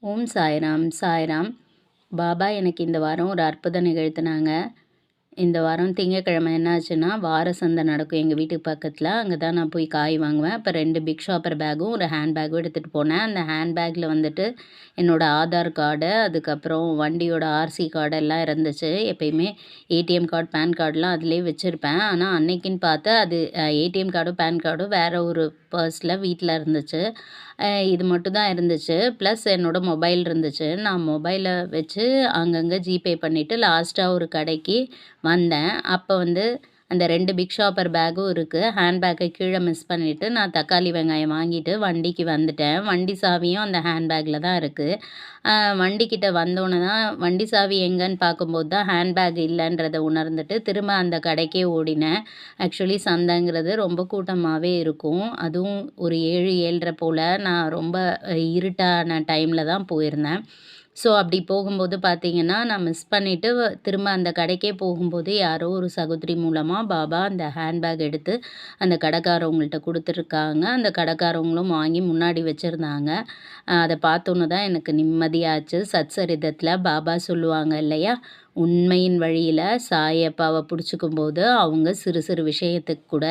ஓம் சாய்ராம் சாய்ராம். பாபா எனக்கு இந்த வாரம் ஒரு அற்புதம் நிகழ்த்தினாங்க. இந்த வாரம் திங்கட்கிழமை என்னாச்சுன்னா, வார சந்தை நடக்கும் எங்கள் வீட்டுக்கு பக்கத்தில். அங்கே தான் நான் போய் காய் வாங்குவேன். அப்போ 2 பிக் ஷாப்பர் பேக்கும், ஒரு ஹேண்ட் பேக்கும் எடுத்துகிட்டு போனேன். அந்த ஹேண்ட் பேக்கில் வந்துட்டு என்னோடய ஆதார் கார்டு, அதுக்கப்புறம் வண்டியோட ஆர்சி கார்டு எல்லாம் இருந்துச்சு. எப்பயுமே ஏடிஎம் கார்டு, பேன் கார்டுலாம் அதிலே வச்சுருப்பேன். ஆனால் அன்னைக்குன்னு பார்த்து அது ஏடிஎம் கார்டும், பேன் கார்டும் வேறு ஒரு பர்ஸில் வீட்டில் இருந்துச்சு. இது மட்டும் தான் இருந்துச்சு. ப்ளஸ் என்னோடய மொபைல் இருந்துச்சு. நான் மொபைலை வச்சு அங்கங்கே ஜிபே பண்ணிவிட்டு லாஸ்ட்டாக ஒரு கடைக்கு வந்தேன். அப்போ வந்து அந்த 2 பிக் ஷாப்பர் பேக்கும் இருக்குது. ஹேண்ட் பேக்கை கீழே மிஸ் பண்ணிவிட்டு நான் தக்காளி வெங்காயம் வாங்கிட்டு வண்டிக்கு வந்துட்டேன். வண்டி சாவியும் அந்த ஹேண்ட் பேக்கில் தான் இருக்குது. வண்டிக்கிட்ட வந்தோன்னே தான் வண்டி சாவி எங்கேன்னு பார்க்கும்போது தான் ஹேண்ட் பேக் இல்லைன்றதை உணர்ந்துட்டு திரும்ப அந்த கடைக்கே ஓடினேன். ஆக்சுவலி சந்தைங்கிறது ரொம்ப கூட்டமாகவே இருக்கும். அதுவும் ஒரு 7, 7:30 போல் நான் ரொம்ப இருட்டான டைமில் தான் போயிருந்தேன். ஸோ அப்படி போகும்போது பார்த்தீங்கன்னா, நான் மிஸ் பண்ணிவிட்டு திரும்ப அந்த கடைக்கே போகும்போது யாரோ ஒரு சகோதரி மூலமாக பாபா அந்த ஹேண்ட்பேக் எடுத்து அந்த கடைக்காரவங்கள்ட்ட கொடுத்துருக்காங்க. அந்த கடைக்காரவங்களும் வாங்கி முன்னாடி வச்சுருந்தாங்க. அதை பார்த்தோன்னு தான் எனக்கு நிம்மதியாச்சு. சத்சரிதத்தில் பாபா சொல்லுவாங்க இல்லையா, உண்மையின் வழியில் சாயப்பாவை பிடிச்சிக்கும்போது அவங்க சிறு சிறு விஷயத்துக்கு கூட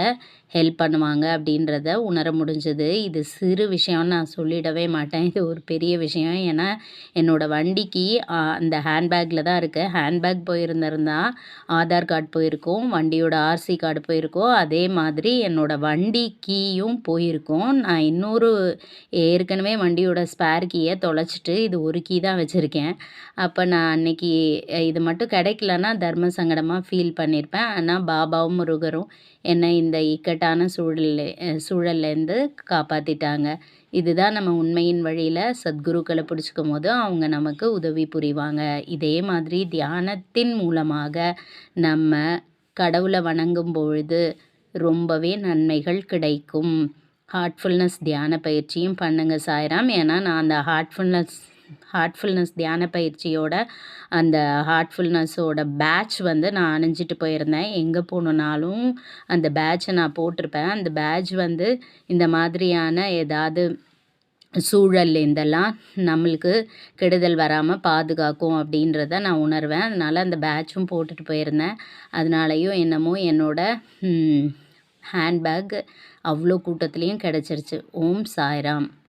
ஹெல்ப் பண்ணுவாங்க அப்படின்றத உணர முடிஞ்சது. இது சிறு விஷயம்னு நான் சொல்லிடவே மாட்டேன். இது ஒரு பெரிய விஷயம். ஏன்னா என்னோடய வண்டிக்கு அந்த ஹேண்ட்பேக்கில் தான் இருக்குது. ஹேண்ட்பேக் போயிருந்திருந்தா ஆதார் கார்டு போயிருக்கும், வண்டியோட ஆர்சி கார்டு போயிருக்கும், அதே மாதிரி என்னோடய வண்டி கீயும் போயிருக்கும். நான் இன்னொரு ஏற்கனவே வண்டியோட ஸ்பேர் கீயை தொலைச்சிட்டு இது ஒரு கீ தான் வச்சுருக்கேன். அப்போ நான் அன்னைக்கு இது மட்டும் கிடைக்கலன்னா தர்ம சங்கடமாக ஃபீல் பண்ணியிருப்பேன். ஆனால் பாபாவும் முருகரும் என்னை இந்த இக்கட்டான சூழல்லேருந்து காப்பாற்றிட்டாங்க. இதுதான் நம்ம உண்மையின் வழியில் சத்குருக்களை பிடிச்சிக்கும் போது அவங்க நமக்கு உதவி புரிவாங்க. இதே மாதிரி தியானத்தின் மூலமாக நம்ம கடவுளை வணங்கும் பொழுது ரொம்பவே நன்மைகள் கிடைக்கும். ஹார்ட்ஃபுல்னஸ் தியான பயிற்சியும் பண்ணுங்க சாய்ராம். ஏன்னா நான் அந்த ஹார்ட்ஃபுல்னஸ் தியான பயிற்சியோட அந்த ஹார்ட்ஃபுல்னஸோட பேட்ச் வந்து நான் அணிஞ்சிட்டு போயிருந்தேன். எங்கே போகணுன்னாலும் அந்த பேட்சை நான் போட்டிருப்பேன். அந்த பேட்ச் வந்து இந்த மாதிரியான ஏதாவது சூழல்லேருந்தெல்லாம் நம்மளுக்கு கெடுதல் வராமல் பாதுகாக்கும் அப்படின்றத நான் உணர்வேன். அதனால் அந்த பேட்சும் போட்டுட்டு போயிருந்தேன். அதனாலேயும் என்னமோ என்னோடய ஹேண்ட்பேக் அவ்வளோ கூட்டத்துலேயும் கிடச்சிருச்சு. ஓம் சாய்ராம்.